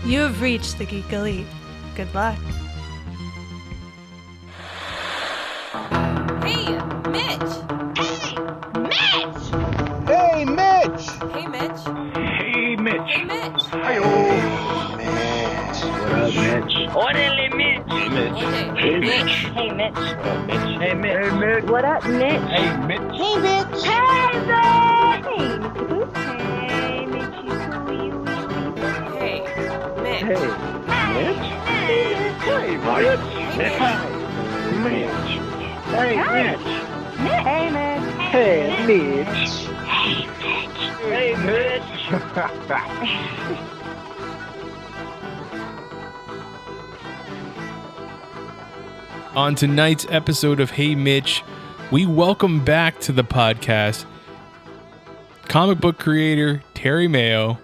You have reached the Geek Elite. Good luck. Hey, Mitch! Hey, Mitch! Hey, Mitch! Hey, Mitch. Hey, Mitch! Hi-yo. Mitch. What up, Mitch? Orderly Mitch. Hey, Mitch. AJ. Hey, Mitch. Hey, Mitch. What up, Mitch? Hey, Mitch. Hey, Mitch. What up, Mitch? Hey, Mitch. Hey, Mitch. Hey, Mitch. Hey, Mr. Booth. Hey, Mitch, Hey, Mitch! Hey, Mitch. Hey, Wyatt. Mitch. Mitch. Hey, Mitch. Hey, Mitch. Hey, Mitch. Hey, Mitch. On tonight's episode of Hey Mitch, we welcome back to the podcast comic book creator Terry Mayo,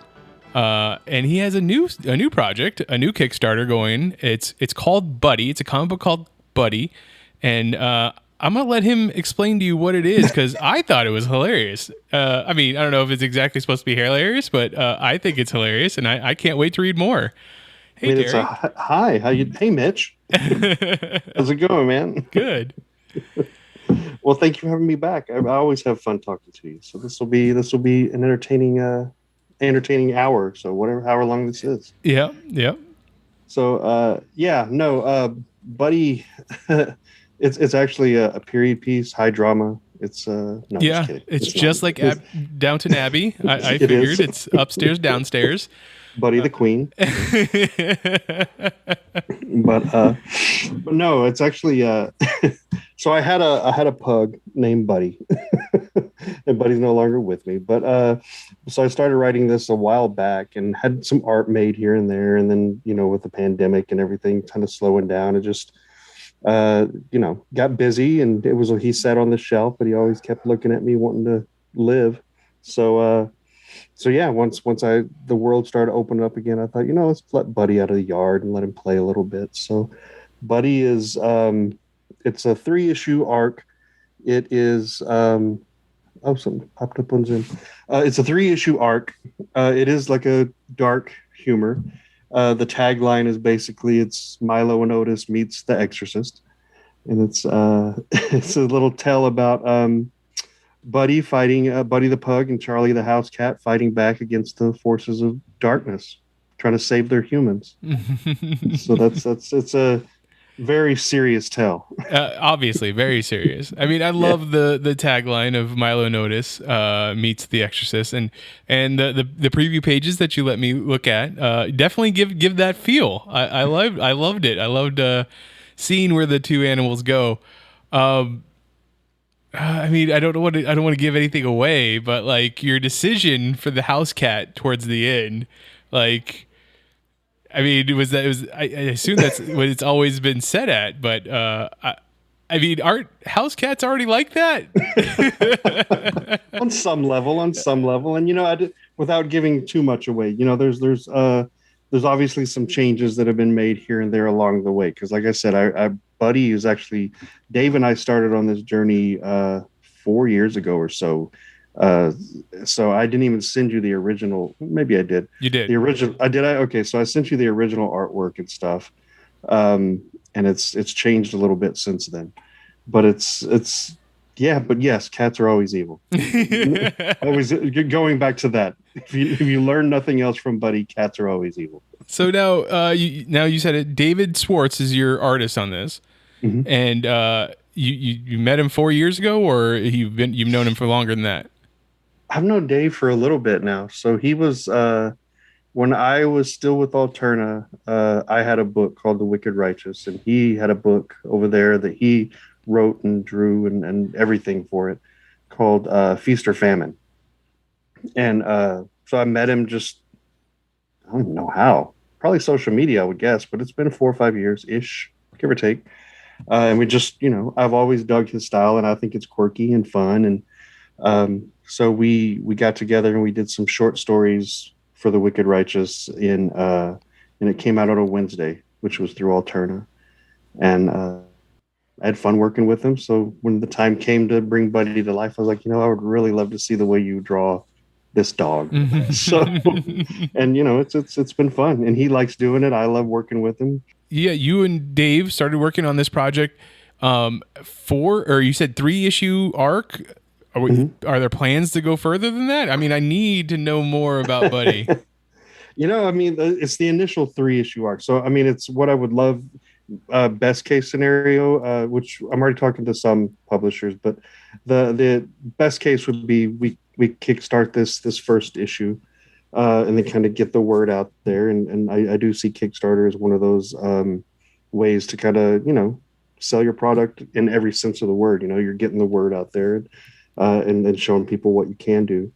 and he has a new project, a new Kickstarter going. It's called Buddy. It's a comic book called Buddy, and I'm gonna let him explain to you what it is because I thought it was hilarious. I mean, I don't know if it's exactly supposed to be hilarious, but I think it's hilarious, and I can't wait to read more. Hey, Terry. It's hi. Hey, Mitch. How's it going, man? Good. Well, thank you for having me back. I always have fun talking to you. So this will be an entertaining hour. So however long this is. Yeah. So Buddy, it's actually a period piece, high drama. It's no, I'm just kidding. It's just like Downton Abby. I It figured is. it's upstairs, downstairs. Buddy the Queen. but no, it's actually so I had a pug named Buddy, and Buddy's no longer with me. But so I started writing this a while back and had some art made here and there, and then with the pandemic and everything kind of slowing down, it just got busy, and he sat on the shelf, but he always kept looking at me wanting to live. So yeah, once the world started opening up again, I thought, let's let Buddy out of the yard and let him play a little bit. So Buddy is it's a 3-issue arc. It is something popped up on Zoom. It's a 3-issue arc. It is like a dark humor. The tagline is basically it's Milo and Otis meets The Exorcist, and it's it's a little tale about Buddy fighting Buddy the Pug and Charlie the House Cat fighting back against the forces of darkness, trying to save their humans. So it's a very serious tale. Obviously, very serious. I mean, I love the tagline of Milo and Otis meets The Exorcist, and the preview pages that you let me look at definitely give that feel. I loved it. I loved seeing where the two animals go. I mean, I don't want to give anything away, but like your decision for the house cat towards the end, like, I mean, I assume that's what it's always been set at, but I mean, aren't house cats already like that? on some level, and I did, without giving too much away. There's obviously some changes that have been made here and there along the way, because like I said, Buddy is actually Dave and I started on this journey 4 years ago or so. So I didn't even send you the original. Maybe I did. You did. The original. I did. Okay. So I sent you the original artwork and stuff. And it's changed a little bit since then, but it's yeah. But yes, cats are always evil. Always going back to that. If you learn nothing else from Buddy, cats are always evil. So now, you said it. David Schwartz is your artist on this, and you met him 4 years ago, or you've known him for longer than that? I've known Dave for a little bit now. So he was when I was still with Alterna. I had a book called The Wicked Righteous, and he had a book over there that he wrote and drew and everything for it called Feast or Famine. And so I met him just, I don't even know how, probably social media, I would guess, but it's been 4 or 5 years ish, give or take. And we just, I've always dug his style, and I think it's quirky and fun. And so we got together and we did some short stories for The Wicked Righteous and it came out on a Wednesday, which was through Alterna. And I had fun working with him. So when the time came to bring Buddy to life, I was like, I would really love to see the way you draw this dog. So, and it's been fun, and he likes doing it. I love working with him. Yeah, you and Dave started working on this project you said 3-issue arc. Are there plans to go further than that? I mean, I need to know more about Buddy. It's the initial 3-issue arc. So, I mean, it's what I would love. Best case scenario, which I'm already talking to some publishers, but the best case would be we kickstart this first issue, and then kind of get the word out there. And I do see Kickstarter as one of those ways to kind of sell your product in every sense of the word. You're getting the word out there, and then showing people what you can do.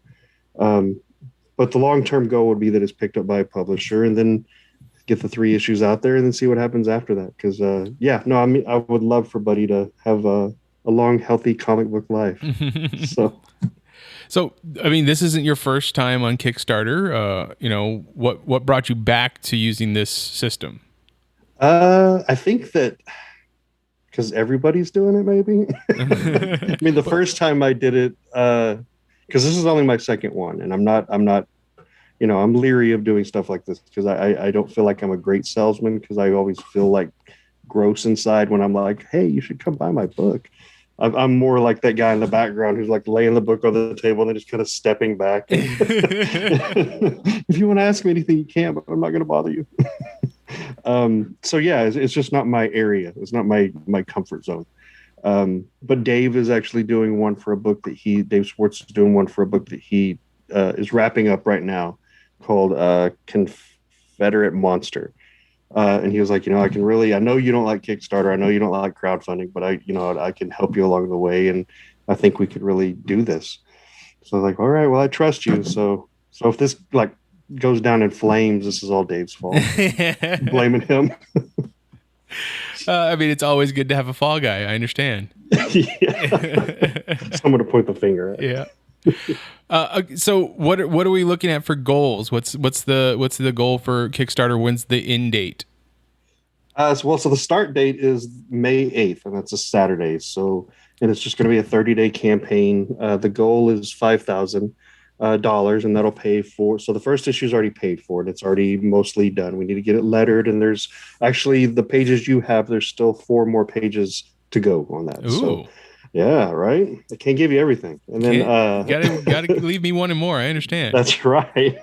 But the long-term goal would be that it's picked up by a publisher, and then get the 3 issues out there and then see what happens after that. Because I would love for Buddy to have a long, healthy comic book life. So I mean, this isn't your first time on Kickstarter. What brought you back to using this system? I think that because everybody's doing it, maybe. I mean, the first time I did it, because this is only my second one, and I'm not I'm leery of doing stuff like this because I don't feel like I'm a great salesman, because I always feel like gross inside when I'm like, hey, you should come buy my book. I'm more like that guy in the background who's like laying the book on the table and then just kind of stepping back. If you want to ask me anything, you can, but I'm not going to bother you. So yeah, it's just not my area. It's not my comfort zone. But Dave is actually doing one for a book Dave Schwartz is doing one for a book that he is wrapping up right now, called Confederate Monster. And he was like, I know you don't like Kickstarter. I know you don't like crowdfunding, but I can help you along the way. And I think we could really do this. So I was like, all right, well, I trust you. So if this goes down in flames, this is all Dave's fault. Blaming him. I mean, it's always good to have a fall guy. I understand. Someone to point the finger at. Yeah. So what are we looking at for goals? What's the goal for Kickstarter? When's the end date? So the start date is May 8th, and that's a Saturday. And it's just going to be a 30-day campaign. The goal is $5,000, and that'll pay for. So the first issue is already paid for, and it's already mostly done. We need to get it lettered, and there's actually the pages you have. There's still 4 more pages to go on that. Ooh. So, yeah, right. I can't give you everything, and then gotta leave me wanting more. I understand. That's right.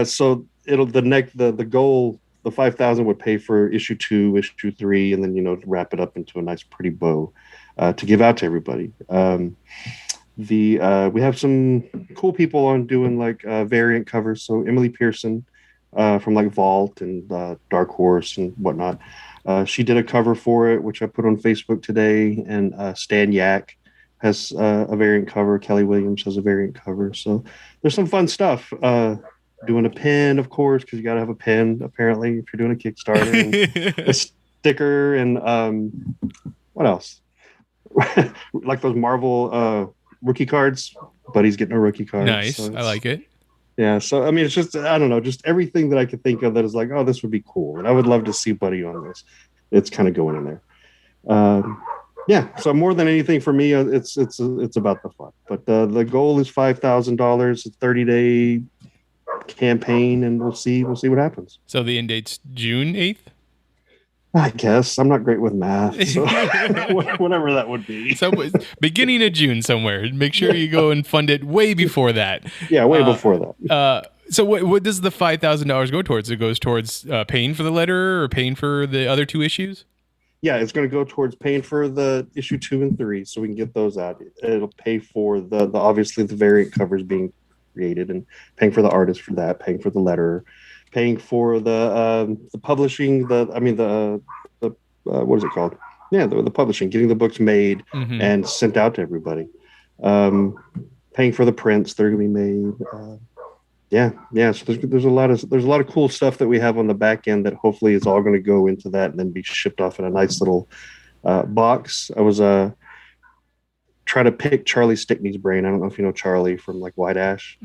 So the goal, the 5,000 would pay for issue 2, issue 3, and then wrap it up into a nice pretty bow to give out to everybody. We have some cool people on doing variant covers. So Emily Pearson from Vault and Dark Horse and whatnot. She did a cover for it, which I put on Facebook today, and Stan Yak has a variant cover. Kelly Williams has a variant cover. So there's some fun stuff. Doing a pin, of course, because you got to have a pin, apparently, if you're doing a Kickstarter. And a sticker, and what else? Like those Marvel rookie cards. Buddy's getting a rookie card. Nice. So I like it. Yeah, so I mean, it's just, I don't know, just everything that I could think of that is like, oh, this would be cool, and I would love to see Buddy on this. It's kind of going in there. Yeah, so more than anything for me, it's about the fun. But the goal is $5,000, a 30-day campaign, and we'll see what happens. So the end date's June 8th? I guess. I'm not great with math, so whatever that would be. So beginning of June somewhere. Make sure you go and fund it way before that. Yeah, way before that. So what does the $5,000 go towards? It goes towards paying for the letter or paying for the other 2 issues? Yeah, it's going to go towards paying for the issue 2 and 3, so we can get those out. It'll pay for the obviously the variant covers being created, and paying for the artist for that, paying for the letterer, paying for the publishing, what is it called? Yeah, the publishing, getting the books made and sent out to everybody. Paying for the prints that are going to be made. Yeah. So there's a lot of cool stuff that we have on the back end that hopefully is all going to go into that and then be shipped off in a nice little box. I was trying to pick Charlie Stickney's brain. I don't know if you know Charlie from White Ash.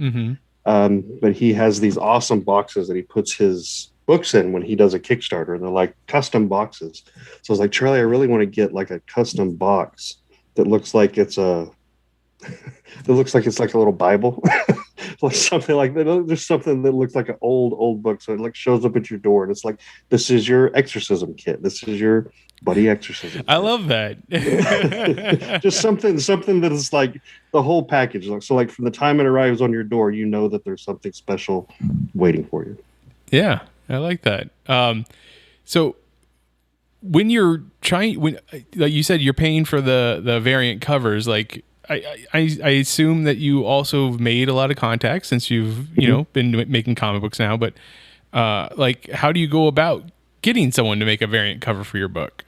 But he has these awesome boxes that he puts his books in when he does a Kickstarter, and they're like custom boxes. So I was like, Charlie, I really want to get a custom box that looks like it's that looks like it's like a little Bible, like something like that. There's something that looks like an old book, so it like shows up at your door, and it's like, this is your exorcism kit. This is your buddy exorcism. I love that. Just something that is like the whole package. So like from the time it arrives on your door, you know that there's something special waiting for you. Yeah, I like that. So when you're trying, like you said, you're paying for the variant covers, like I assume that you also made a lot of contacts since you've been making comic books now, but like how do you go about getting someone to make a variant cover for your book?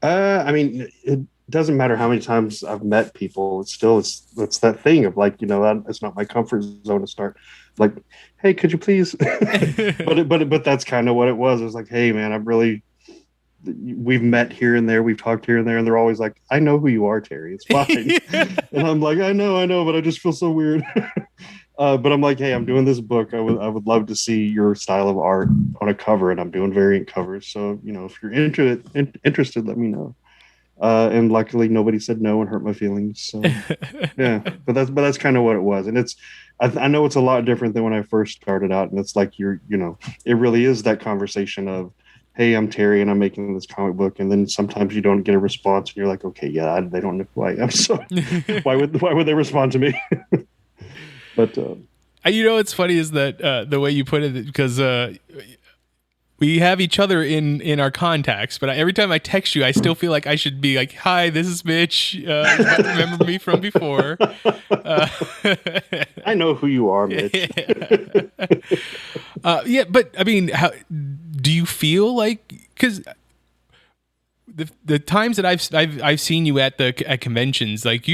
I mean, it doesn't matter how many times I've met people. It's that thing of like, it's not my comfort zone to start like, hey, could you please? but that's kind of what it was. It was like, hey man, we've met here and there, we've talked here and there, and they're always like, I know who you are, Terry. It's fine. And I'm like, I know, but I just feel so weird. But I'm like, hey, I'm doing this book. I would love to see your style of art on a cover, and I'm doing variant covers. So, if you're interested, let me know. And luckily nobody said no and hurt my feelings. So yeah, but that's kind of what it was. And I know it's a lot different than when I first started out. And it's like, it really is that conversation of, hey, I'm Terry and I'm making this comic book. And then sometimes you don't get a response and you're like, okay, yeah, they don't know who I am. So why would they respond to me? But, it's funny is that the way you put it, because we have each other in our contacts, but every time I text you, I still feel like I should be like, hi, this is Mitch. You might remember me from before. I know who you are, Mitch. Yeah, but I mean, how do you feel like, because the times that I've seen you at conventions, like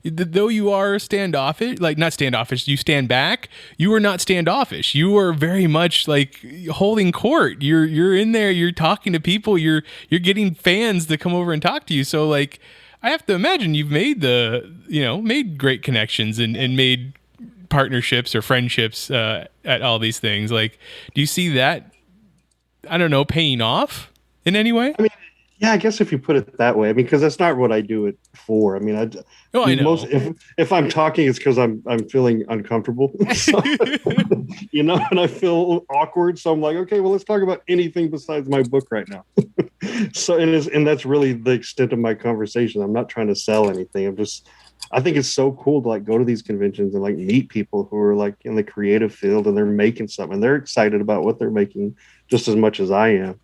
though you are standoffish, like not standoffish, you stand back. You are not standoffish. You are very much like holding court. You're in there. You're talking to people. You're getting fans to come over and talk to you. So like, I have to imagine you've made made great connections and made partnerships or friendships at all these things. Like, do you see that? I don't know, paying off in any way? I mean, yeah, I guess if you put it that way, I mean, because that's not what I do it for. I mean, I know. If I'm talking, it's because I'm feeling uncomfortable, so, and I feel awkward. So I'm like, okay, well, let's talk about anything besides my book right now. So and that's really the extent of my conversation. I'm not trying to sell anything. I think it's so cool to like go to these conventions and like meet people who are like in the creative field and they're making something and they're excited about what they're making just as much as I am.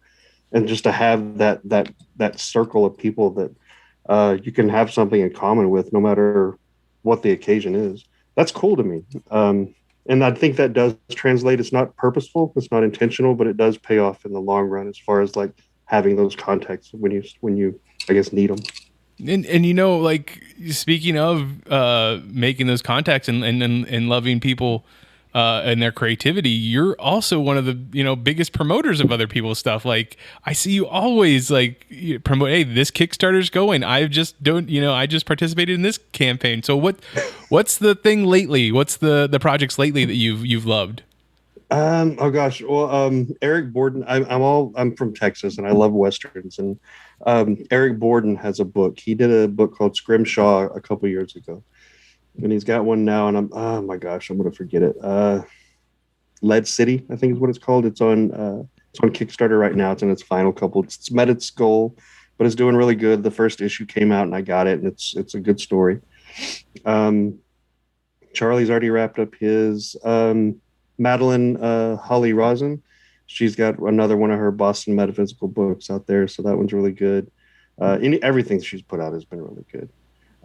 And just to have that circle of people that you can have something in common with, no matter what the occasion is, that's cool to me. And I think that does translate. It's not purposeful, it's not intentional, but it does pay off in the long run as far as like having those contacts when you I guess need them. And like speaking of making those contacts and loving people and their creativity, you're also one of the biggest promoters of other people's stuff. Like I see you always like promote, hey, this Kickstarter's going. I just participated in this campaign. So what's the thing lately? What's the projects lately that you've loved? Oh gosh, well, Eric Borden. I'm from Texas and I love westerns. And Eric Borden has a book. He did a book called Scrimshaw a couple years ago. And he's got one now, and oh my gosh, I'm gonna forget it. Lead City, I think is what it's called. It's on Kickstarter right now. It's in its final couple. It's met its goal, but it's doing really good. The first issue came out, and I got it, and it's a good story. Charlie's already wrapped up his. Madeline Holly Rosin, she's got another one of her Boston Metaphysical books out there, so that one's really good. Everything she's put out has been really good.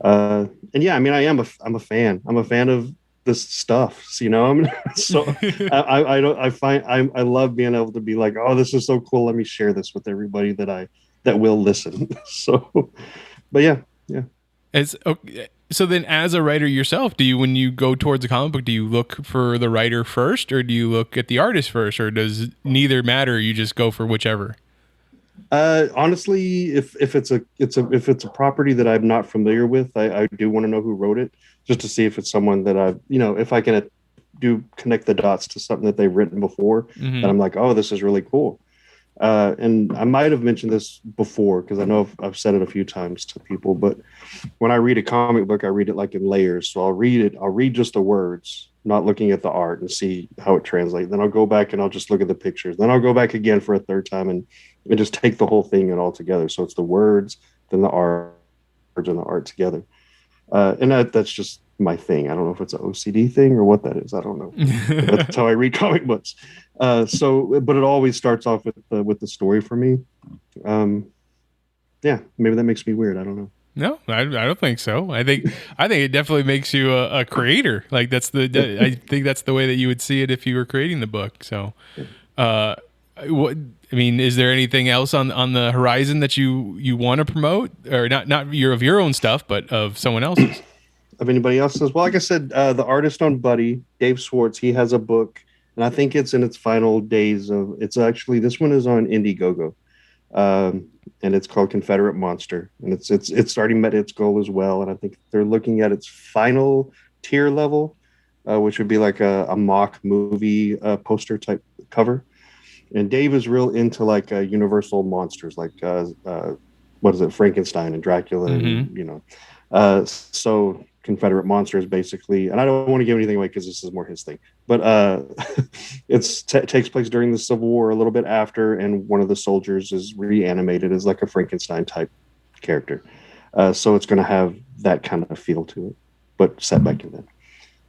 And yeah, I mean, I'm a fan. I'm a fan of this stuff. So, so I love being able to be like, oh, this is so cool. Let me share this with everybody that will listen. So, but yeah. It's okay. So then, as a writer yourself, when you go towards a comic book, do you look for the writer first, or do you look at the artist first, or does neither matter? You just go for whichever. Honestly, if it's a property that I'm not familiar with, I do want to know who wrote it, just to see if it's someone that if I can connect the dots to something that they've written before, and I'm like, oh, this is really cool. And I might have mentioned this before because I know I've said it a few times to people, but when I read a comic book, I read it like in layers. So I'll read just the words, not looking at the art, and see how it translates. Then I'll go back and I'll just look at the pictures. Then I'll go back again for a third time and just take the whole thing and all together. So it's the words, then the art, and the art together. And that's just my thing. I don't know if it's an OCD thing or what that is. I don't know. That's how I read comic books. But it always starts off with the story for me. Yeah, maybe that makes me weird. I don't know. No, I don't think so. I think it definitely makes you a creator. Like I think that's the way that you would see it if you were creating the book. So, is there anything else on the horizon that you want to promote, or not your own stuff, but of someone else's? Of anybody else's? Well, like I said, the artist on Buddy, Dave Schwartz, he has a book, and I think it's in its final days of. It's actually, this one is on Indiegogo, and it's called Confederate Monster, and it's already met its goal as well, and I think they're looking at its final tier level, which would be like a mock movie poster type cover. And Dave is real into like universal monsters, like what is it, Frankenstein and Dracula, and so Confederate Monsters basically, and I don't want to give anything away because this is more his thing, but takes place during the Civil War, a little bit after, and one of the soldiers is reanimated as like a Frankenstein type character, so it's going to have that kind of feel to it, but set back in then.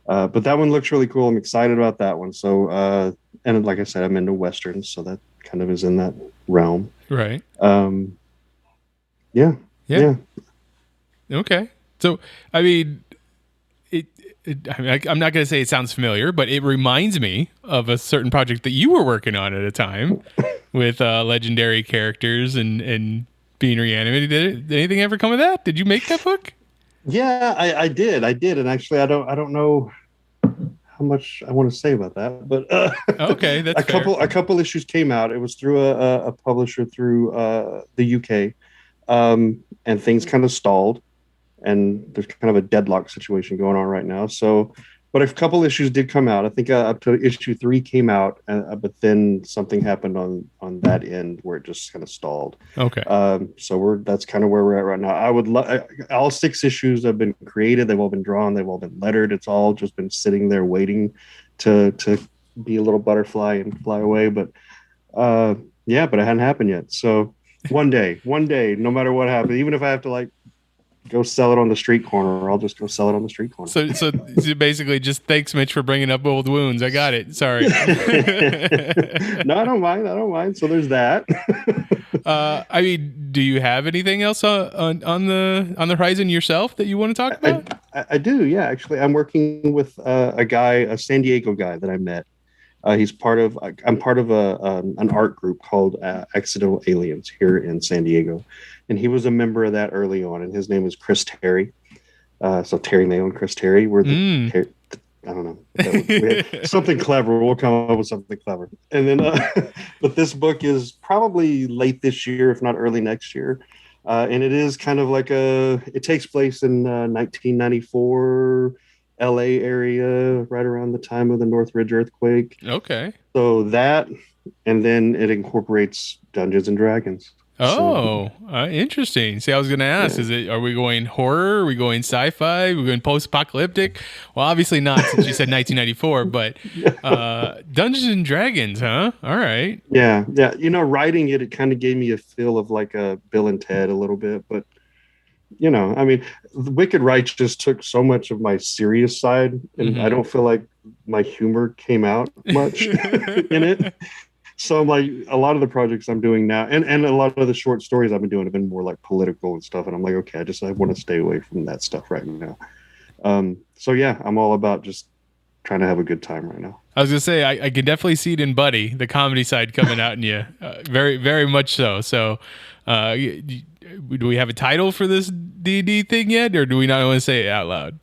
But that one looks really cool. I'm excited about that one. So and like I said, I'm into westerns, so that kind of is in that realm, right? Yeah. Okay. So, I mean, I'm not going to say it sounds familiar, but it reminds me of a certain project that you were working on at a time with legendary characters and being reanimated. Did anything ever come of that? Did you make that book? Yeah, I did. And actually, I don't know how much I want to say about that, but okay, that's a couple issues came out. It was through a publisher through the UK, and things kind of stalled. And there's kind of a deadlock situation going on right now. So, but a couple issues did come out. I think up to issue 3 came out, but then something happened on that end where it just kind of stalled. Okay. So that's kind of where we're at right now. I would all 6 issues have been created. They've all been drawn. They've all been lettered. It's all just been sitting there waiting to be a little butterfly and fly away. But but it hadn't happened yet. So one day, no matter what happens, even if I have to like go sell it on the street corner, I'll just go sell it on the street corner. So basically just thanks, Mitch, for bringing up old wounds. I got it. Sorry. No, I don't mind. So there's that. I mean, do you have anything else on the horizon yourself that you want to talk about? I do. Yeah, actually, I'm working with a San Diego guy that I met. I'm part of an art group called Accidental Aliens here in San Diego. And he was a member of that early on, and his name was Chris Terry. So Terry Mayo and Chris Terry were I don't know. Something clever. We'll come up with something clever. And then, but this book is probably late this year, if not early next year. And it is kind of like it takes place in 1994 LA area, right around the time of the Northridge earthquake. Okay. So that, and then it incorporates Dungeons and Dragons. Oh, interesting. See, I was going to ask, are we going horror? Are we going sci-fi? Are we going post-apocalyptic? Well, obviously not, since you said 1994, but Dungeons and Dragons, huh? All right. Yeah. Writing it kind of gave me a feel of like a Bill and Ted a little bit, but I mean, Wicked Righteous took so much of my serious side, and I don't feel like my humor came out much in it. So I'm like, a lot of the projects I'm doing now, and a lot of the short stories I've been doing have been more like political and stuff. And I'm like, okay, I want to stay away from that stuff right now. So yeah, I'm all about just trying to have a good time right now. I was gonna say, I can definitely see it in Buddy, the comedy side coming out in you, very, very much so. So, do we have a title for this D&D thing yet, or do we not want to say it out loud?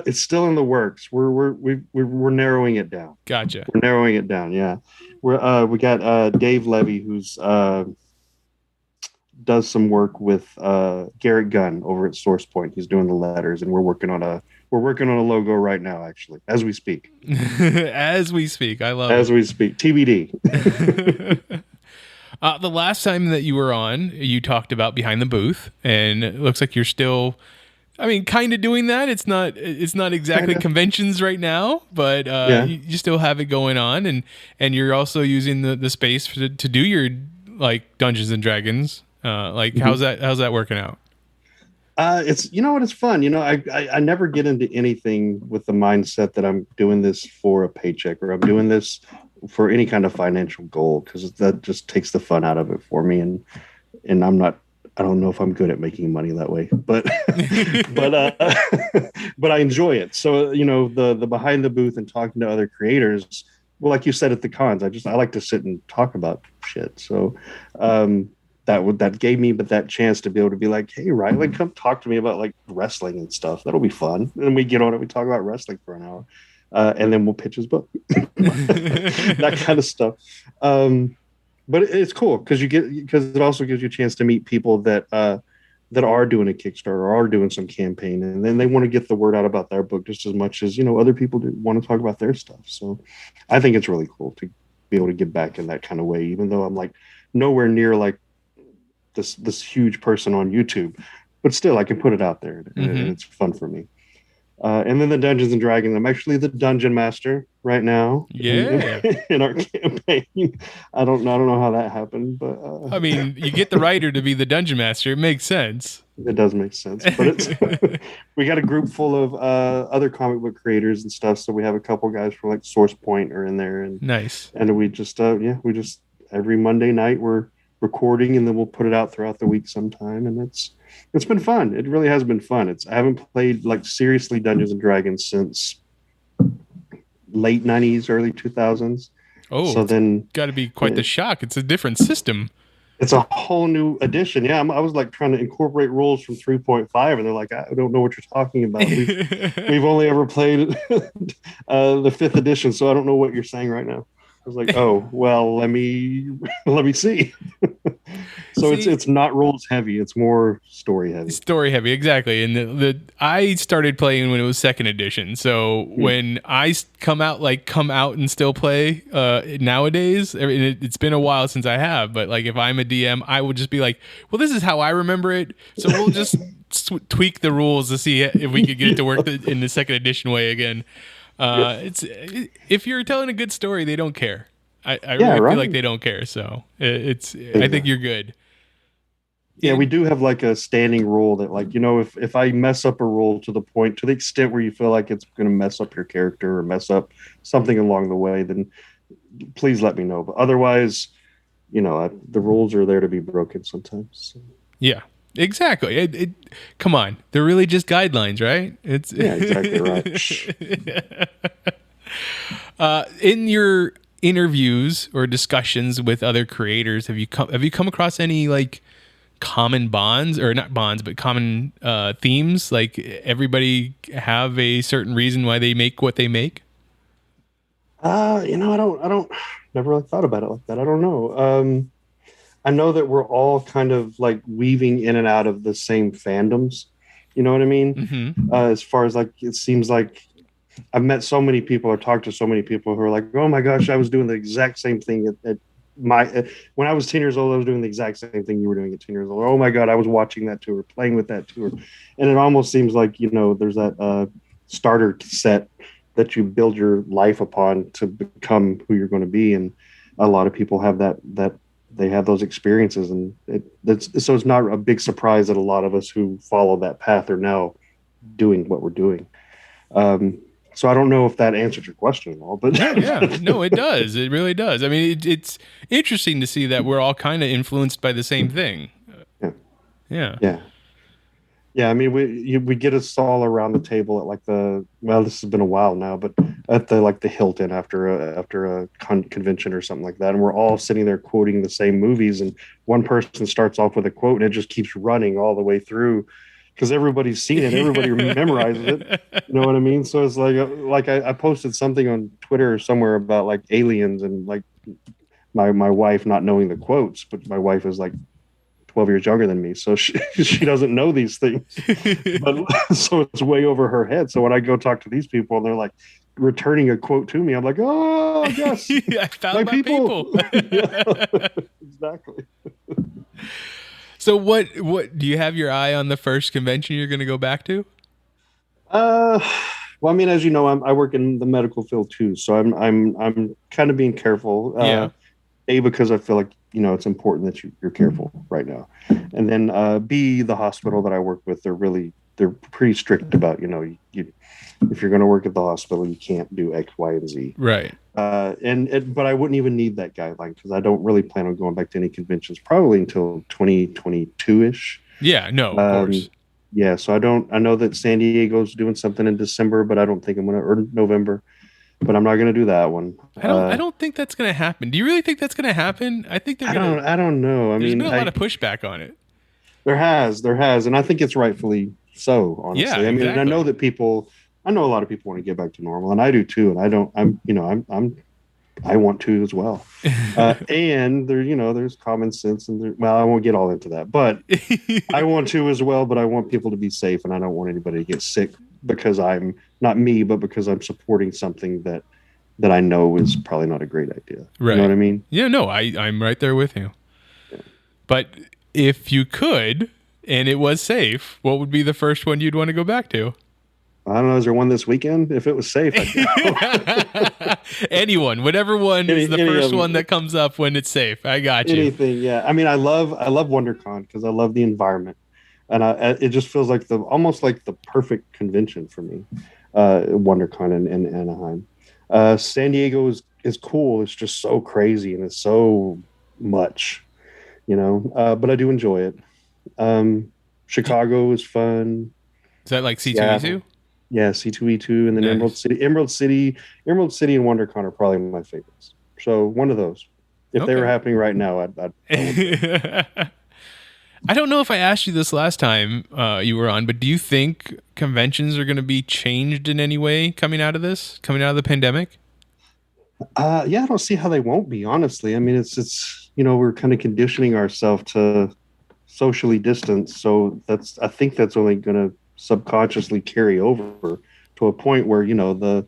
It's still in the works. We're narrowing it down. Gotcha. We're narrowing it down. Yeah. We got Dave Levy, who's does some work with Garrett Gunn over at Source Point. He's doing the letters, and we're working on a logo right now, actually, as we speak. As we speak. I love it. As we speak. TBD. The last time that you were on, you talked about behind the booth, and it looks like you're still, I mean, kind of doing that. It's not exactly Kinda. conventions right now, but you still have it going on, and you're also using the space to do your like Dungeons and Dragons. How's that working out? It's it's fun. I never get into anything with the mindset that I'm doing this for a paycheck or I'm doing this for any kind of financial goal, because that just takes the fun out of it for me. And I don't know if I'm good at making money that way, but but I enjoy it. So the behind the booth and talking to other creators. Well, like you said at the cons, I like to sit and talk about shit. So that gave me that chance to be able to be like, hey, Riley, come talk to me about like wrestling and stuff. That'll be fun. And then we get on it, we talk about wrestling for an hour, and then we'll pitch his book, that kind of stuff. But it's cool because it also gives you a chance to meet people that are doing a Kickstarter or are doing some campaign, and then they want to get the word out about their book just as much as other people want to talk about their stuff. So I think it's really cool to be able to give back in that kind of way, even though I'm like nowhere near like this huge person on YouTube, but still I can put it out there, and it's fun for me. And then the Dungeons and Dragons. I'm actually the dungeon master right now. Yeah. In our campaign. I don't know how that happened, but I mean, you get the writer to be the dungeon master. It makes sense. It does make sense, but it's we got a group full of other comic book creators and stuff. So we have a couple guys from like Source Point are in there, and nice. And we just every Monday night we're recording, and then we'll put it out throughout the week sometime, and it's been fun. It really has been fun. I haven't played like seriously Dungeons and Dragons since late 90s, early 2000s. Oh, so then got to be quite the shock. It's a different system. It's a whole new edition. Yeah, I was like trying to incorporate rules from 3.5, and they're like, I don't know what you're talking about. We've only ever played the 5th edition, so I don't know what you're saying right now. I was like, oh, well, let me see. So it's not rules heavy. It's more story heavy. Story heavy, exactly. And I started playing when it was 2nd edition. So when I come out and still play nowadays, it's been a while since I have. But like if I'm a DM, I would just be like, well, this is how I remember it. So we'll just tweak the rules to see if we could get it to work in the 2nd edition way again. If you're telling a good story, they don't care. I really feel like they don't care. So I think you're good. Yeah, we do have like a standing rule that like, if I mess up a rule to the extent where you feel like it's going to mess up your character or mess up something along the way, then please let me know. But otherwise, the rules are there to be broken sometimes. So. Yeah. Exactly. Come on. They're really just guidelines, right? Yeah, exactly right. In your interviews or discussions with other creators, have you come across any like common bonds, or not bonds, but common themes? Like everybody have a certain reason why they make what they make? I don't never really thought about it like that. I don't know. I know that we're all kind of like weaving in and out of the same fandoms. You know what I mean? Mm-hmm. As far as like, it seems like I've met so many people or talked to so many people who are like, oh my gosh, I was doing the exact same thing when I was 10 years old, I was doing the exact same thing you were doing at 10 years old. Oh my God, I was watching that too, or playing with that too. And it almost seems like, there's that starter set that you build your life upon to become who you're going to be. And a lot of people have that they have those experiences, and so it's not a big surprise that a lot of us who follow that path are now doing what we're doing. So I don't know if that answered your question at all, but yeah, no, it does. It really does. I mean, it's interesting to see that we're all kind of influenced by the same thing. Yeah. I mean, we get us all around the table at like this has been a while now, but at the Hilton after a convention or something like that, and we're all sitting there quoting the same movies, and one person starts off with a quote, and it just keeps running all the way through because everybody's seen it, everybody memorizes it. You know what I mean? So it's like I posted something on Twitter or somewhere about like aliens, and like my wife not knowing the quotes, but my wife is like 12 years younger than me, so she doesn't know these things. But so it's way over her head. So when I go talk to these people, and they're like, returning a quote to me. I'm like, oh yes, I found my people. Yeah, exactly. So what do you have your eye on the first convention you're going to go back to? Well, I mean, as you know, I work in the medical field too, so I'm kind of being careful. Yeah. A, because I feel like it's important that you're careful right now, and then B, the hospital that I work with, they're pretty strict about you if you're going to work at the hospital, you can't do X, Y, and Z. Right. But I wouldn't even need that guideline because I don't really plan on going back to any conventions probably until 2022 ish. Yeah. No. Of course. Yeah, so I know that San Diego's doing something in December, but I don't think I'm gonna, or November, but I'm not gonna do that one. I don't think that's gonna happen. Do you really think that's gonna happen? I think they're gonna. I don't know. There's been a lot of pushback on it. There has, and I think it's rightfully so. Honestly, Yeah, I mean, exactly. I know a lot of people want to get back to normal, and I do too. And I want to as well. And there's common sense, and I won't get all into that, but I want to as well. But I want people to be safe, and I don't want anybody to get sick because I'm not me, but because I'm supporting something that I know is probably not a great idea. Right. You know what I mean? Yeah. No, I'm right there with you. Yeah. But if you could, and it was safe, what would be the first one you'd want to go back to? I don't know. Is there one this weekend? If it was safe, I'd go. Anyone, whatever one is the first one that comes up when it's safe. I got you. Anything, yeah. I mean, I love WonderCon because I love the environment, and it just feels like almost like the perfect convention for me. WonderCon in Anaheim. San Diego is cool. It's just so crazy and it's so much, but I do enjoy it. Chicago is fun. Is that like C2E2? Yeah, C2E2, and then Nice. Emerald City, and WonderCon are probably my favorites. So one of those. If they were happening right now, I'd I don't know if I asked you this last time you were on, but do you think conventions are going to be changed in any way coming out of the pandemic? Yeah, I don't see how they won't be, honestly. I mean, it's we're kind of conditioning ourselves to socially distance. So I think that's only going to subconsciously carry over to a point where there's going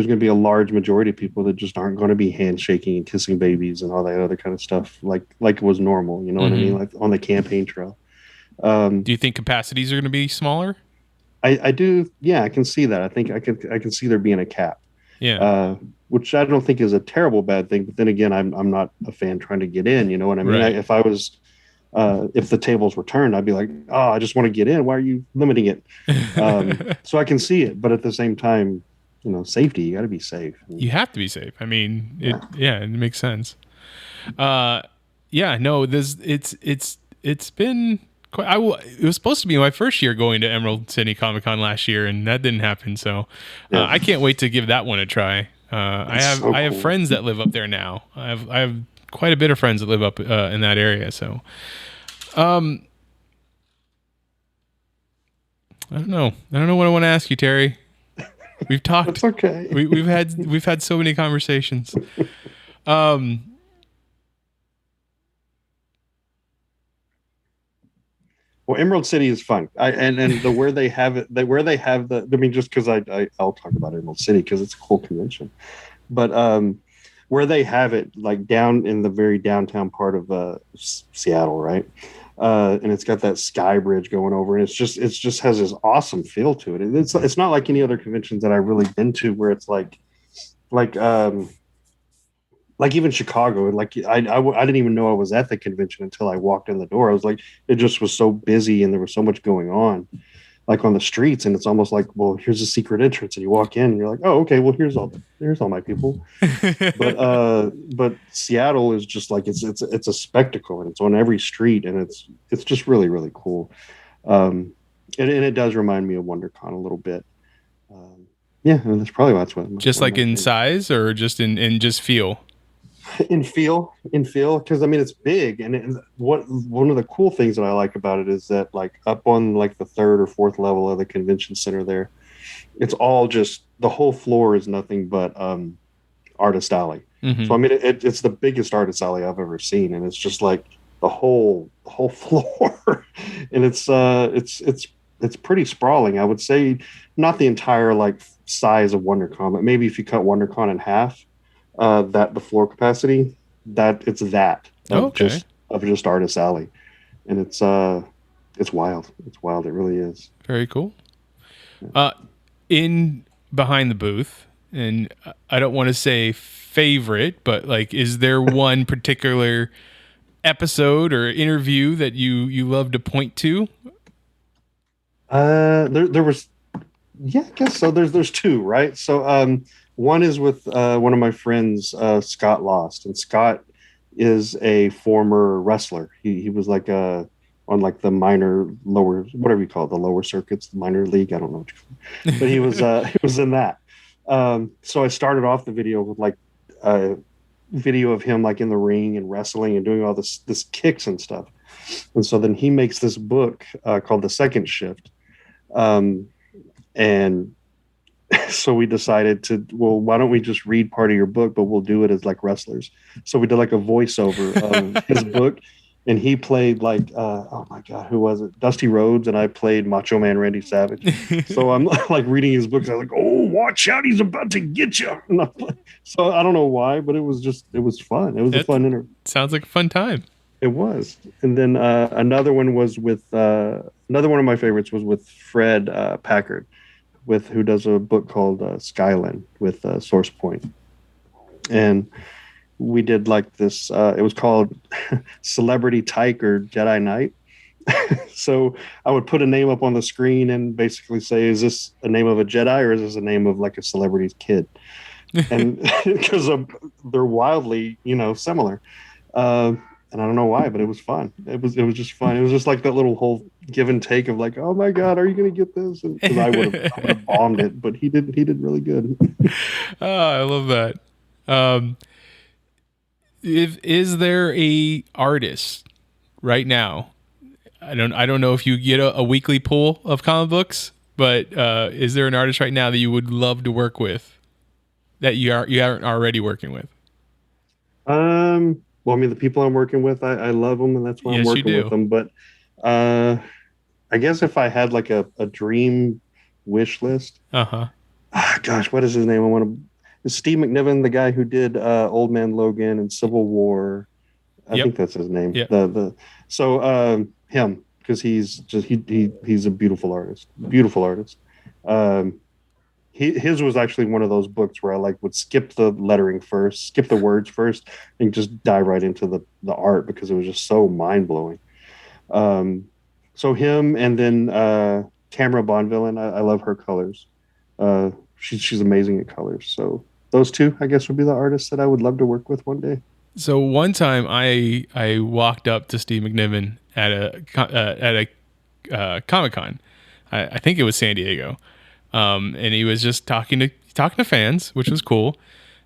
to be a large majority of people that just aren't going to be handshaking and kissing babies and all that other kind of stuff like it was normal. You know what I mean? Like on the campaign trail. Do you think capacities are going to be smaller? I do. Yeah, I can see that. I think I can see there being a cap. Yeah. Which I don't think is a terrible bad thing. But then again, I'm not a fan trying to get in. You know what I mean? Right. If I was if the tables were turned, I'd be like, oh, I just want to get in. Why are you limiting it? So I can see it, but at the same time, safety, you got to be safe. You have to be safe. I mean, it makes sense. It's been quite, it was supposed to be my first year going to Emerald City Comic Con last year, and that didn't happen. So I can't wait to give that one a try. I have friends that live up there now. I have quite a bit of friends that live up in that area. So, I don't know what I want to ask you, Terry. We've talked. It's okay. We've had so many conversations. Well, Emerald City is fun. Where they have it, just because I'll talk about Emerald City because it's a cool convention, but where they have it, like down in the very downtown part of Seattle, right? And it's got that sky bridge going over, and it just has this awesome feel to it. It's not like any other conventions that I've really been to where it's like even Chicago. Like I didn't even know I was at the convention until I walked in the door. I was like, it just was so busy and there was so much going on, like on the streets. And it's almost like, well, here's a secret entrance, and you walk in and you're like, oh, okay, well, here's all my people. But Seattle is just like, it's a spectacle, and it's on every street, and it's just really, really cool. And it does remind me of WonderCon a little bit. And that's probably what's what. Just like in size, or just in just feel. In feel, because I mean it's big, and one of the cool things that I like about it is that like up on like the third or fourth level of the convention center there, it's all just the whole floor is nothing but artist alley. Mm-hmm. So I mean it's the biggest artist alley I've ever seen, and it's just like the whole floor, and it's it's pretty sprawling. I would say not the entire like size of WonderCon, but maybe if you cut WonderCon in half, that the floor capacity, that it's that of Okay. just Artist Alley, and it's wild. It's wild. It really is. Very cool. In behind the booth, and I don't want to say favorite, but like, is there one particular episode or interview that you love to point to? There was, yeah, I guess so. There's two, right? So one is with one of my friends, Scott Lost, and Scott is a former wrestler. He was like on like the lower, whatever you call it, the lower circuits, the minor league. I don't know what you call it. But he was in that. So I started off the video with like a video of him like in the ring and wrestling and doing all this kicks and stuff. And so then he makes this book called The Second Shift. And so we decided well, why don't we just read part of your book, but we'll do it as like wrestlers. So we did like a voiceover of his book, and he played like, oh my God, who was it? Dusty Rhodes, and I played Macho Man Randy Savage. So I'm like reading his books. I was like, oh, watch out, he's about to get you. So I don't know why, but it was fun. It was a fun interview. Sounds like a fun time. It was. And then another one was with another one of my favorites was with Fred Packard, who does a book called Skyland with Source Point. And we did like this, it was called Celebrity Tyke or Jedi Knight. So I would put a name up on the screen and basically say, is this a name of a Jedi or is this a name of like a celebrity's kid? And because they're wildly, similar. And I don't know why, but it was fun. It was just fun. It was just like that little whole give and take of like, oh my God, are you going to get this? And because I would have bombed it, but he did really good. Oh, I love that. Is there a artist right now? I don't know if you get a weekly pull of comic books, but is there an artist right now that you would love to work with that you aren't already working with? Well, I mean, the people I'm working with, I love them, and that's why I'm working with them. But I guess if I had like a dream wish list, gosh, what is his name? It's Steve McNiven, the guy who did Old Man Logan and Civil War. I think that's his name. Yep. So him, because he's just he's a beautiful artist. Beautiful artist. His was actually one of those books where I like would skip the lettering first, skip the words first, and just dive right into the art because it was just so mind blowing. So him, and then Tamara Bonvillain, I love her colors. She's amazing at colors. So those two, I guess, would be the artists that I would love to work with one day. So one time I walked up to Steve McNiven at a Comic-Con. I think it was San Diego. And he was just talking to fans, which was cool.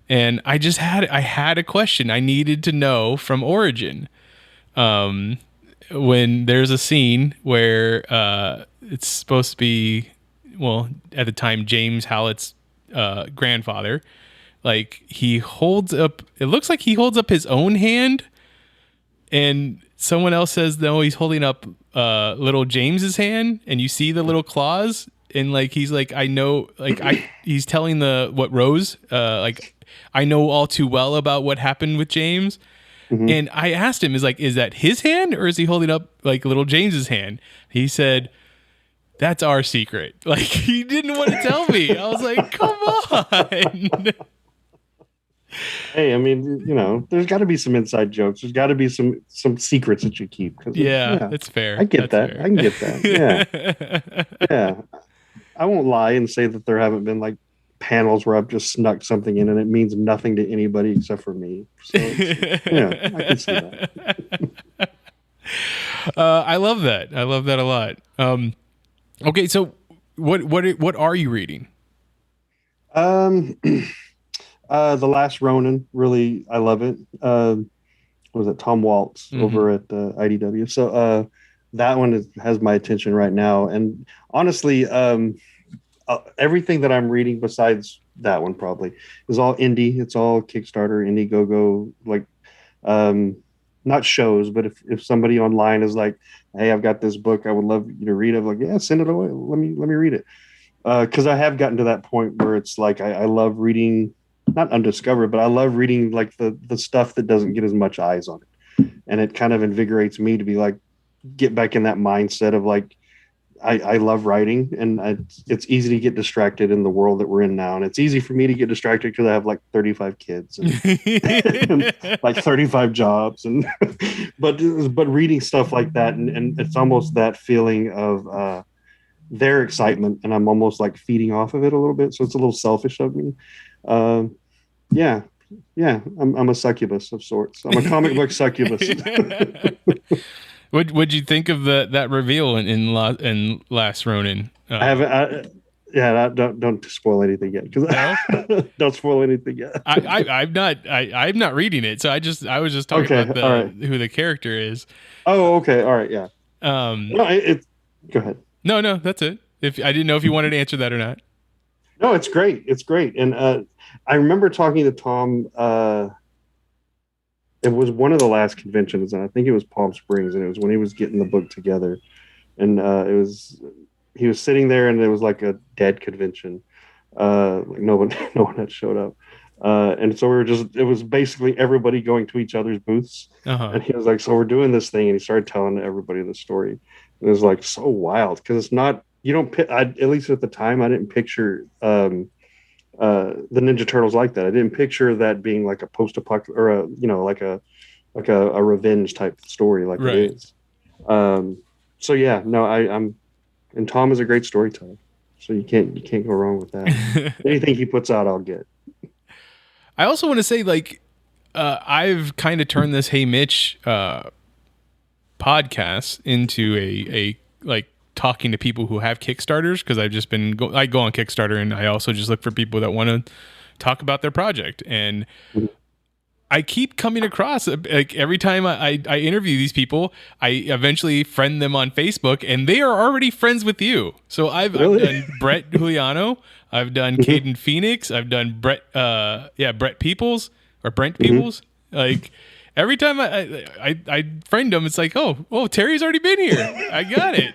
And I had a question I needed to know from Origin. When there's a scene where it's supposed to be, well, at the time, James Hallett's grandfather, like it looks like he holds up his own hand, and someone else says, no, he's holding up little James's hand, and you see the little claws. And like he's like, I know, like he's telling what Rose, like I know all too well about what happened with James. Mm-hmm. And I asked him, is that his hand or is he holding up like little James's hand? He said, that's our secret. Like he didn't want to tell me. I was like, come on. Hey, I mean, there's got to be some inside jokes. There's got to be some secrets that you keep. Yeah, it's fair. I get that. Fair. I can get that. Yeah. Yeah. I won't lie and say that there haven't been like panels where I've just snuck something in and it means nothing to anybody except for me. So yeah, I can see that. I love that. I love that a lot. Okay, so what are you reading? The Last Ronin, really, I love it. What was it, Tom Waltz over at IDW? So that one has my attention right now. And honestly, everything that I'm reading besides that one probably is all indie. It's all Kickstarter, Indiegogo. Like not shows, but if somebody online is like, hey, I've got this book, I would love you to read it. I'm like, yeah, send it away. Let me read it. Because I have gotten to that point where it's like I love reading, not undiscovered, but I love reading like the stuff that doesn't get as much eyes on it, and it kind of invigorates me to be like, get back in that mindset of like, I love writing, and it's easy to get distracted in the world that we're in now, and it's easy for me to get distracted because I have like 35 kids and, and like 35 jobs, and but reading stuff like that, and it's almost that feeling of their excitement, and I'm almost like feeding off of it a little bit, so it's a little selfish of me. Yeah, I'm a succubus of sorts. I'm a comic book succubus. What'd you think of that reveal in Last Ronin? I haven't. Don't spoil anything yet, because don't spoil anything yet. I'm not reading it, so I was just talking about who the character is. Oh, okay, all right, yeah. No, go ahead. No, that's it. If I didn't know if you wanted to answer that or not. No, it's great. It's great, and I remember talking to Tom. It was one of the last conventions, and I think it was Palm Springs, and it was when he was getting the book together, and he was sitting there, and it was like a dead convention, like no one had showed up, and so it was basically everybody going to each other's booths, and he was like, so we're doing this thing, and he started telling everybody the story, and it was like so wild because it's not, you don't, at least at the time I didn't picture the Ninja Turtles like that. I didn't picture that being like a post-apocalyptic or a revenge type story like it is. So yeah, no, I'm and Tom is a great storyteller, so you can't go wrong with that. Anything he puts out, I'll get. I also want to say, like, I've kind of turned this Hey Mitch podcast into a like talking to people who have Kickstarters, because I've just been I go on Kickstarter, and I also just look for people that want to talk about their project, and I keep coming across, like, every time I interview these people, I eventually friend them on Facebook, and they are already friends with you. So I've done Brett Juliano, I've done Caden Phoenix, I've done Brent Peoples, like. Every time I friend them, it's like, oh, Terry's already been here. I got it.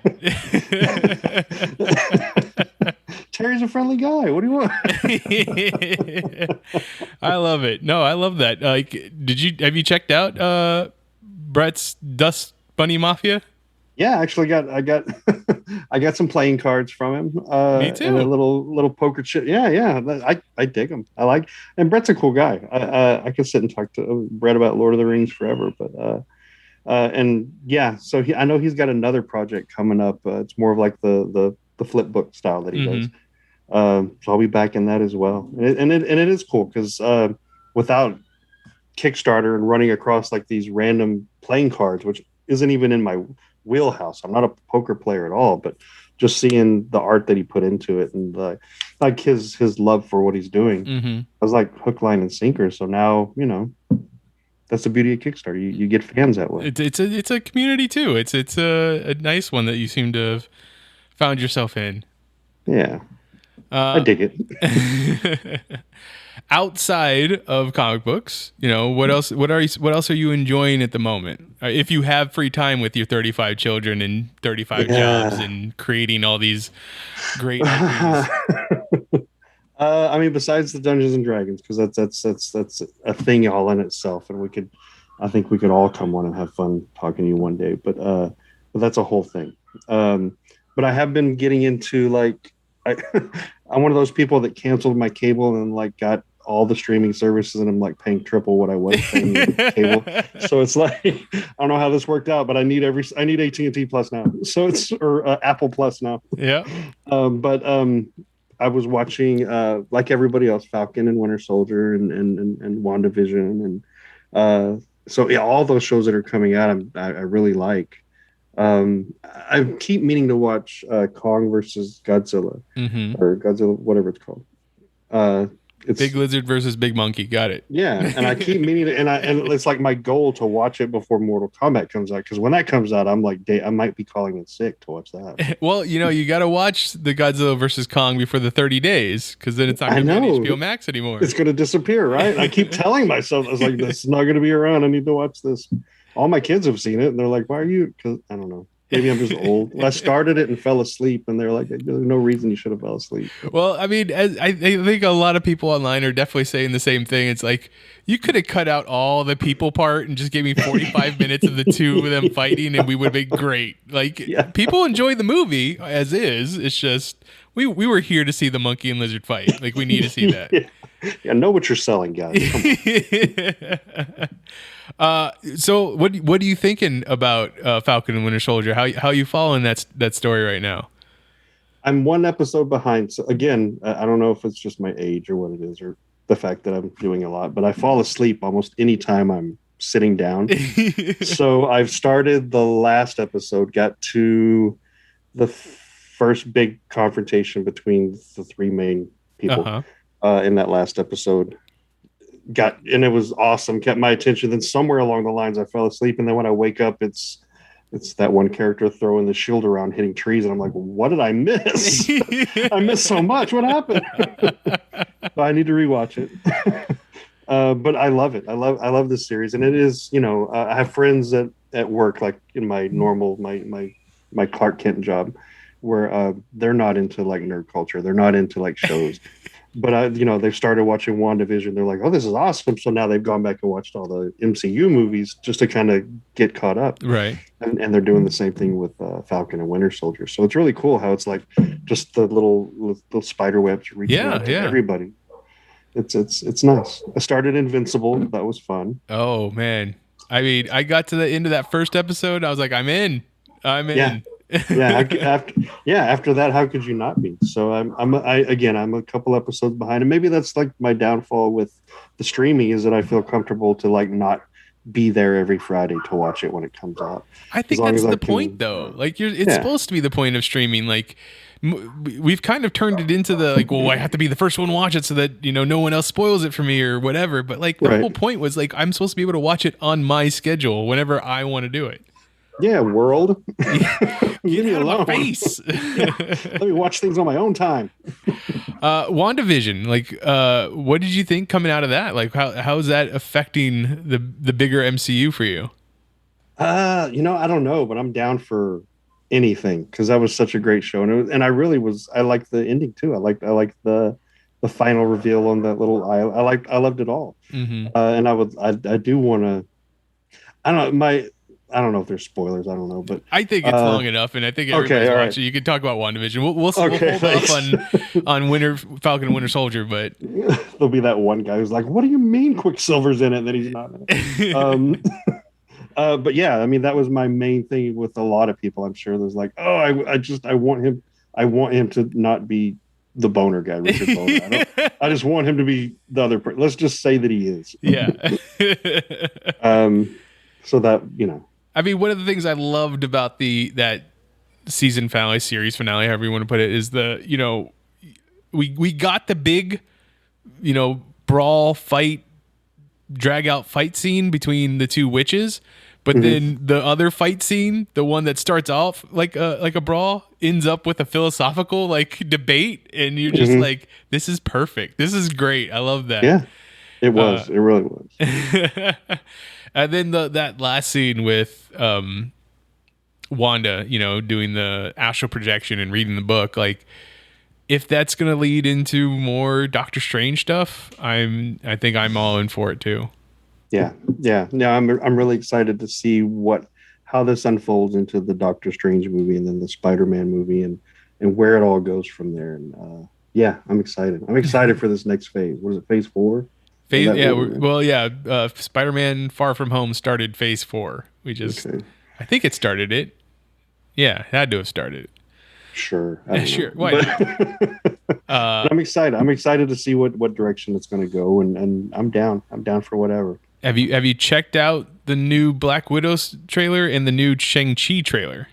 Terry's a friendly guy. What do you want? I love it. No, I love that. Like, have you checked out Brett's Dust Bunny Mafia? Yeah, actually I got I got some playing cards from him. Me too. And a little poker chip. Yeah. I dig him. And Brett's a cool guy. I could sit and talk to Brett about Lord of the Rings forever. But and yeah, so I know he's got another project coming up. It's more of like the flip book style that he does. So I'll be back in that as well. And it is cool because without Kickstarter and running across like these random playing cards, which isn't even in my wheelhouse. I'm not a poker player at all, but just seeing the art that he put into it, and like his love for what he's doing, I was like hook, line, and sinker. So now, that's the beauty of Kickstarter. You get fans that way. It's a community too. It's a nice one that you seem to have found yourself in. Yeah, I dig it. Outside of comic books, what else are you enjoying at the moment? If you have free time with your 35 children and 35 jobs and creating all these great IPs. I mean, besides the Dungeons and Dragons, because that's a thing all in itself, and I think we could all come on and have fun talking to you one day. But that's a whole thing. But I have been getting into like I'm one of those people that canceled my cable and like got all the streaming services, and I'm like paying triple what I was paying cable. So it's like, I don't know how this worked out, but I need AT&T Plus now. So it's Apple Plus now. Yeah. But I was watching like everybody else, Falcon and Winter Soldier and Wanda Vision, and so yeah, all those shows that are coming out, I really like. I keep meaning to watch Kong versus Godzilla, or Godzilla, whatever it's called. It's Big Lizard versus Big Monkey. Got it. Yeah, and I keep meaning to, and it's like my goal to watch it before Mortal Kombat comes out, because when that comes out, I'm like, I might be calling in sick to watch that. Well, you got to watch the Godzilla versus Kong before the 30 days, because then it's not going to be on HBO Max anymore. It's going to disappear, right? I keep telling myself, I was like, this is not going to be around. I need to watch this. all my kids have seen it, and they're like, "Why are you?" Because I don't know. Maybe I'm just old. I started it and fell asleep, and they're like, "There's no reason you should have fell asleep." Well, I mean, I think a lot of people online are definitely saying the same thing. It's like you could have cut out all the people part and just gave me 45 minutes of the two of them fighting, and we would have been great. Like people enjoy the movie as is. It's just we were here to see the monkey and lizard fight. Like we need to see that. Yeah, know what you're selling, guys. So what are you thinking about Falcon and Winter Soldier? How you following that story right now? I'm one episode behind. So again, I don't know if it's just my age or what it is, or the fact that I'm doing a lot, but I fall asleep almost any time I'm sitting down. So I've started the last episode, got to the first big confrontation between the three main people in that last episode. And it was awesome, kept my attention. Then somewhere along the lines I fell asleep, and then when I wake up it's that one character throwing the shield around hitting trees, and I'm like, what did I miss? I missed so much. What happened? So I need to rewatch it. But I love it. I love this series, and it is, I have friends at work, like in my normal my Clark Kent job, where they're not into like nerd culture, they're not into like shows. But they've started watching Wanda Vision. They're like, "Oh, this is awesome!" So now they've gone back and watched all the MCU movies just to kind of get caught up. Right. And they're doing the same thing with Falcon and Winter Soldier. So it's really cool how it's like just the little spider webs reaching out to everybody. It's nice. I started Invincible. That was fun. Oh man, I mean, I got to the end of that first episode. I was like, I'm in. Yeah. After that, how could you not be? So I'm a couple episodes behind, and maybe that's like my downfall with the streaming, is that I feel comfortable to like not be there every Friday to watch it when it comes out. I think that's the point, though. Like it's supposed to be the point of streaming. Like we've kind of turned it into the like, well, I have to be the first one to watch it so that no one else spoils it for me or whatever. But like the whole point was like I'm supposed to be able to watch it on my schedule whenever I want to do it. Yeah, world. Get me out of my face. Let me watch things on my own time. Wanda Vision, like, what did you think coming out of that? Like, how is that affecting the bigger MCU for you? I don't know, but I'm down for anything because that was such a great show, and I really was. I liked the ending too. I liked the final reveal on that little island. I loved it all. Mm-hmm. And I do want to. I don't know if there's spoilers. I don't know, but I think it's long enough, and I think everybody's watching. You can talk about WandaVision. We'll hold off on Falcon and Winter Soldier, but there'll be that one guy who's like, "What do you mean Quicksilver's in it?" And then he's not in it. But yeah, I mean that was my main thing with a lot of people. I'm sure there's like, "Oh, I want him to not be the boner guy, Richard Boner. I just want him to be the other person. Let's just say that he is." Yeah. So that I mean, one of the things I loved about that season finale, series finale, however you want to put it, is we got the big, brawl fight, drag out fight scene between the two witches, but then the other fight scene, the one that starts off like a brawl, ends up with a philosophical like debate, and you're just like, this is perfect. This is great. I love that. Yeah, it was. It really was. And then that last scene with Wanda, doing the astral projection and reading the book, like if that's gonna lead into more Doctor Strange stuff, I think I'm all in for it too. Yeah. I'm really excited to see how this unfolds into the Doctor Strange movie and then the Spider-Man movie and where it all goes from there. And I'm excited. I'm excited for this next phase. What is it? Phase 4? Spider-Man Far From Home started phase 4. I think it started it. Yeah, it had to have started it. Sure. Sure. Why not? I'm excited. I'm excited to see what direction it's going to go, and I'm down. I'm down for whatever. Have you checked out the new Black Widow trailer and the new Shang-Chi trailer?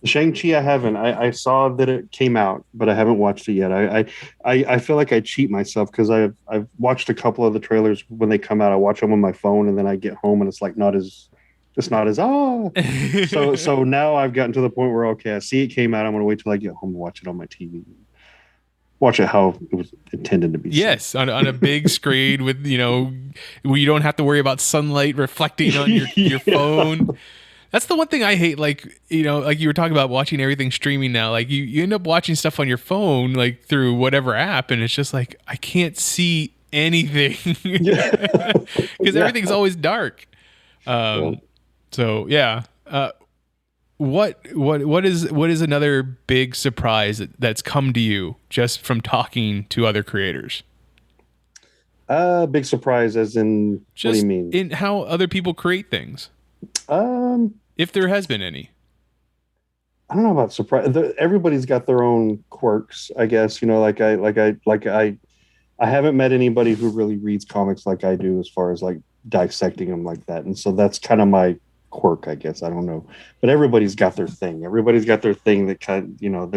The Shang-Chi I haven't. I saw that it came out, but I haven't watched it yet. I feel like I cheat myself because I've watched a couple of the trailers when they come out. I watch them on my phone, and then I get home and it's like not as So now I've gotten to the point where I see it came out. I'm gonna wait till I get home and watch it on my TV. watch it how it was intended to be. Yes, on a big screen with, where you don't have to worry about sunlight reflecting on your phone. That's the one thing I hate. Like, like you were talking about watching everything streaming now. Like you end up watching stuff on your phone, like through whatever app, and it's just like I can't see anything because everything's always dark. So yeah. What is another big surprise that's come to you just from talking to other creators? Big surprise as in, Just what do you mean? In how other people create things. If there has been any. I don't know about surprise. Everybody's got their own quirks, I guess. I haven't met anybody who really reads comics like I do, as far as like dissecting them like that. And so that's kind of my quirk, I guess. I don't know, but everybody's got their thing. Everybody's got their thing that kind of,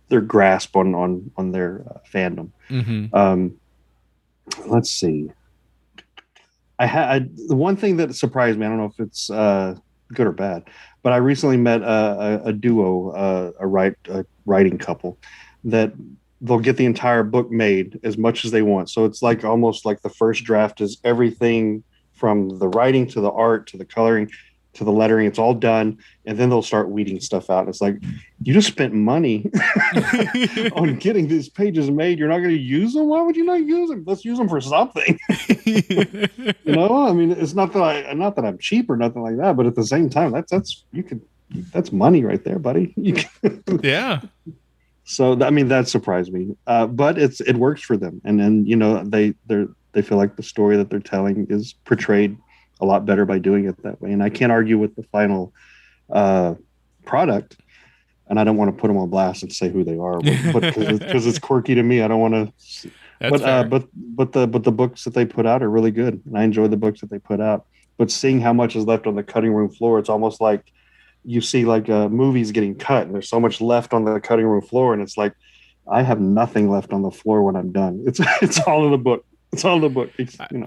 their grasp on their fandom. Mm-hmm. Let's see. The one thing that surprised me, I don't know if it's good or bad, but I recently met a duo, a writing couple that they'll get the entire book made as much as they want. So it's like almost like the first draft is everything from the writing to the art to the coloring to the lettering. It's all done, and then they'll start weeding stuff out. It's like, you just spent money on getting these pages made. You're not going to use them. Why would you not use them? Let's use them for something. I mean, it's not that I'm cheap or nothing like that, but at the same time, that's money right there, buddy. Yeah. So I mean, that surprised me, but it works for them, and then they feel like the story that they're telling is portrayed a lot better by doing it that way. And I can't argue with the final product, and I don't want to put them on blast and say who they are, but because it's quirky to me, I don't want to. But the books that they put out are really good, and I enjoy the books that they put out. But seeing how much is left on the cutting room floor, it's almost like you see like movies getting cut, and there's so much left on the cutting room floor, and it's like I have nothing left on the floor when I'm done. It's all in the book. It's all in the book.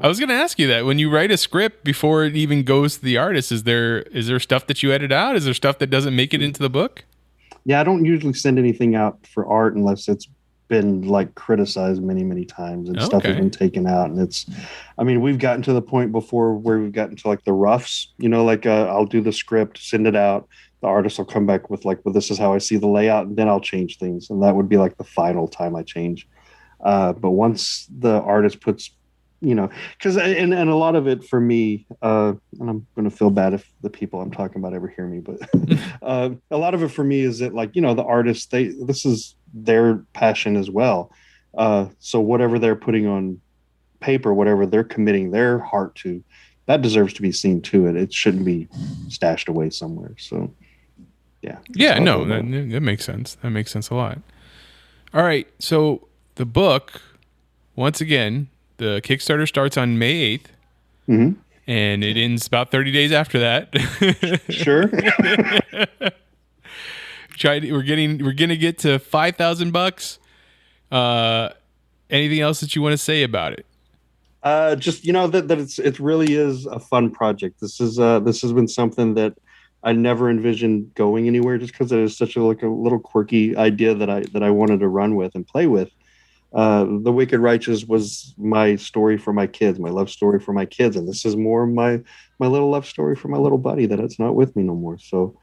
I was going to ask you that when you write a script before it even goes to the artist, is there stuff that you edit out? Is there stuff that doesn't make it into the book? Yeah, I don't usually send anything out for art unless it's been like criticized many, many times and stuff has been taken out. And we've gotten to the point before where we've gotten to like the roughs, I'll do the script, send it out. The artist will come back with like, well, this is how I see the layout, and then I'll change things. And that would be like the final time I change. But once the artist puts, because and a lot of it for me, and I'm going to feel bad if the people I'm talking about ever hear me, but a lot of it for me is that like, the artist, this is their passion as well. So whatever they're putting on paper, whatever they're committing their heart to, that deserves to be seen too. It shouldn't be stashed away somewhere. So yeah. Yeah, no, that makes sense. That makes sense a lot. All right. So the book, once again, the Kickstarter starts on May 8th, mm-hmm. and it ends about 30 days after that. Sure. We're gonna get to $5,000. Anything else that you want to say about it? Just that it really is a fun project. This has been something that I never envisioned going anywhere, just because it is such a little quirky idea that I wanted to run with and play with. The Wicked Righteous was my story for my kids, my love story for my kids, and this is more my little love story for my little buddy that's not with me no more. So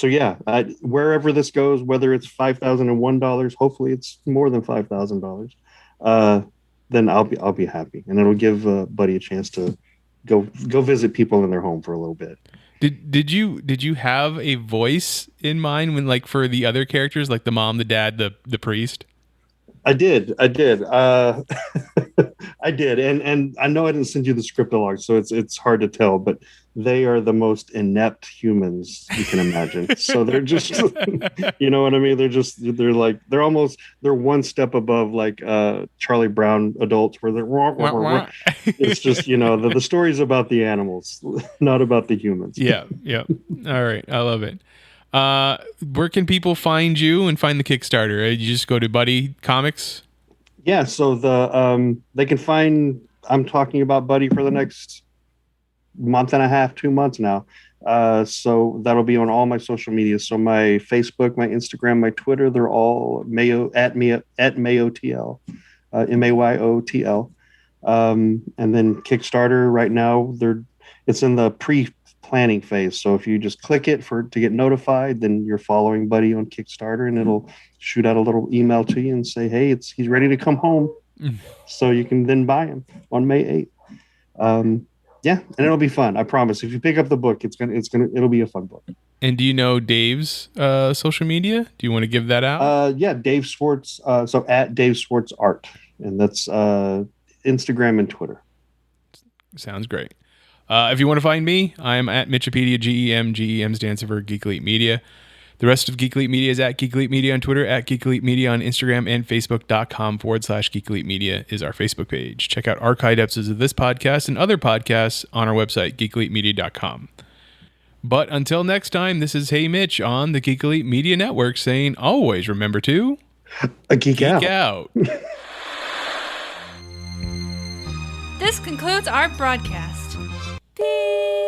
yeah, wherever this goes, whether it's $5,001, hopefully it's more than $5,000, then I'll be happy, and it'll give Buddy a chance to go visit people in their home for a little bit. Did you have a voice in mind when, like, for the other characters, like the mom, the dad, the priest? I did. I did, and I know I didn't send you the script along, so it's hard to tell, but they are the most inept humans you can imagine. So they're just, you know what I mean? They're one step above like Charlie Brown adults, where they're it's just, the story's about the animals, not about the humans. Yeah. All right, I love it. Where can people find you and find the Kickstarter? You just go to Buddy Comics? Yeah, so they can find, I'm talking about Buddy for the next month and a half, 2 months now. So that'll be on all my social media. So my Facebook, my Instagram, my Twitter, they're all Mayo at MayoTL, MAYOTL. And then Kickstarter right now, it's in the pre-planning phase. So if you just click it to get notified, then you're following Buddy on Kickstarter, and it'll shoot out a little email to you and say, hey, he's ready to come home. So you can then buy him on May 8th. Yeah, and it'll be fun. I promise. If you pick up the book, it'll be a fun book. And do you know Dave's social media? Do you want to give that out? Yeah, Dave Schwartz. So at Dave Schwartz Art, and that's Instagram and Twitter. Sounds great. If you want to find me, I'm at Mitchipedia, GEM stands for Geek Elite Media. The rest of Geek Elite Media is at Geek Elite Media on Twitter, at Geek Elite Media on Instagram, and Facebook.com/Geek Elite Media is our Facebook page. Check out archived episodes of this podcast and other podcasts on our website, geekelitemedia.com. But until next time, this is Hey Mitch on the Geek Elite Media Network saying always remember to geek out. This concludes our broadcast. Beep.